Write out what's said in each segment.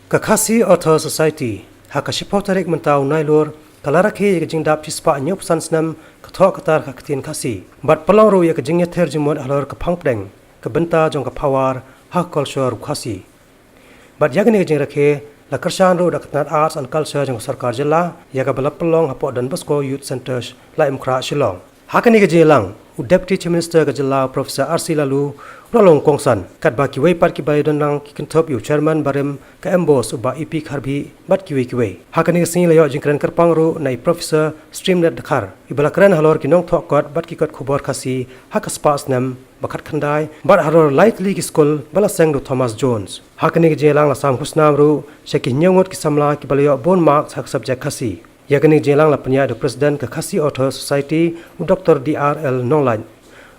Kakasi Author Society hakashipotarik mentau nailur kalaraki ke jingdap cispa nyop sansnam kathok katar kaktin kasi bat pelong ru ya ke jingnya ter jimod halor ke pangpdeng ke benta jong ke pawar hak culture kasi bat yagni ke jingrakhe la kershan ru dakatnat arts and culture jong sarkar jilla ya ke balap pelong hapok dan Bosco Youth Centers la imkra Shillong hakani ke jilang Deputy Chief Minister ke jilla Professor R.C. Lalu Rolong Kongsan kat ba kiwei par ki bai donang ki kentop yu chairman barim ka embos uba EP kharbi bat kiwei hakani ke sing layo jingkran kerpang ru nai Professor Streamnet Dakhar ibala kran halor ki nong thok kot bat ki kot khubor khasi hakas pas nam bakat khandai bat halor lightly ki school bala sang do Thomas Jones hakani ke jelang la sam khusnam ru sheki nyongot ki samla ki balayo bon marks hak subject khasi yakni jelang la penya do president ke Khasi Author Society Dr. DRL Nonglan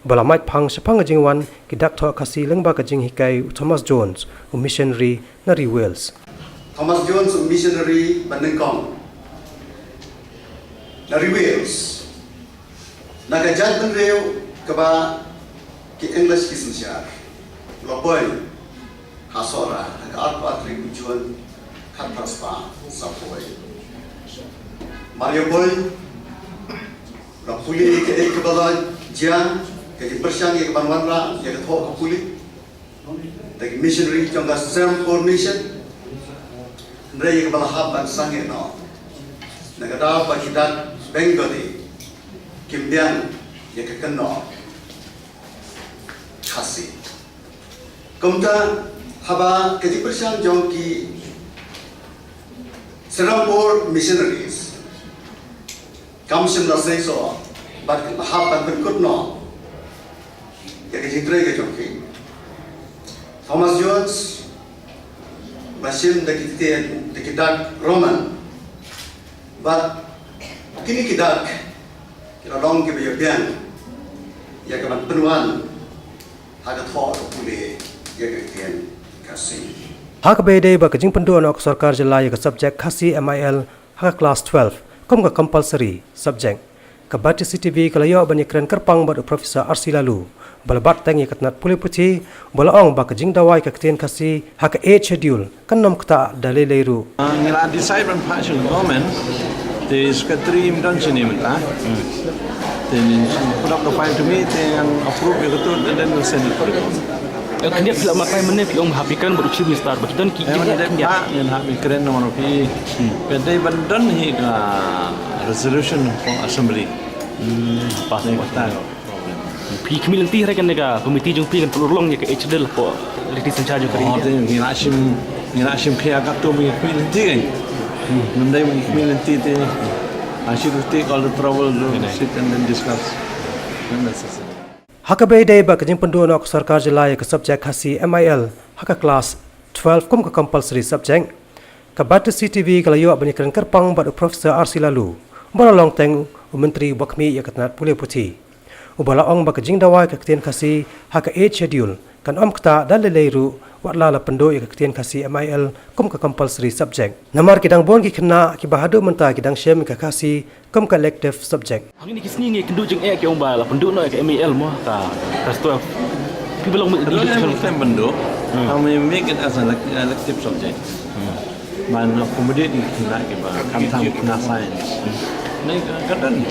balamait phang sepang jingwan ki dakthor Khasi lengba ka jing hikai Thomas Jones missionary nari Wales Thomas Jones missionary Bandengkong nari Wales naga jadban reu kaba ki English ki sinsyar lopoy hasora naga arpa tribujon khat praspa sapoy Mario Boy, Rapuli ke ekbala jian, ke persiang ke banwanra, ke thok Rapuli, ke missionary jangga Sam Formation, ndai ke bala hab ban sange no, nagada ba kidat Bengali, kimbian ke kenno, Khasi. Kumta haba ke persiang jong ki Serampur missionaries. Kamsim na so, but happen but could not. Yaki Drake jockey. Thomas Jones, Basim the Kidak Roman, but Kini Kidak, Kilong give you bien, Yakaman Penwan, had a thought of Puli, Yakian Kasi. Hakabede ba kajing penduan ok sarkar jilla ya subject Khasi MIL hak class 12 kom ka compulsory subject ka bati CTV kalayo bani kren kerpang bad Professor R.C. Lalu balabat tangi katnat puli puti balaong ba kajing dawai ka kten Khasi hak 8 schedule kannom kta daleleru ngira decide on partial government the secretary don't name it then put up the file to me and approve it and then we'll send it for the government. Kanya pila makai mana piong hapikan baru chief minister bakidan ki dia yang hapikan nomor pi pendai bandan hi resolution for assembly pas wata pi kemilanti rekan nega komiti jung pi kan pelurlong ya ke HDL po liti sencha jo kari ngira sim kaya kapto mi kemilanti kan mendai mi kemilanti te asyik take all the trouble sit and then discuss unnecessary. Hakabede ba kajing penduan ok sarkar jilla ya subject Khasi MIL hak class 12 kom ka compulsory subject ka bati CTV kalayo bani kren kerpang bad Professor R.C. Lalu balalong teng menteri bakmi ya katnat pule puti ubala ong ba kajing dawai ka kten Khasi hak 8 schedule kan kta daleleru watla la pendo ya kten Khasi MIL kom ka compulsory subject namar kidang bon ki khna ki bahadu menta kidang shem ka Khasi kom ka elective subject hang ni kisni ngi kendu jeng ek yong ba la pendu no ke MIL mo ta class 12 pi belong di bendu kami make it as an elective subject man accommodate ni kena ke ba kam tham kena science ni kadang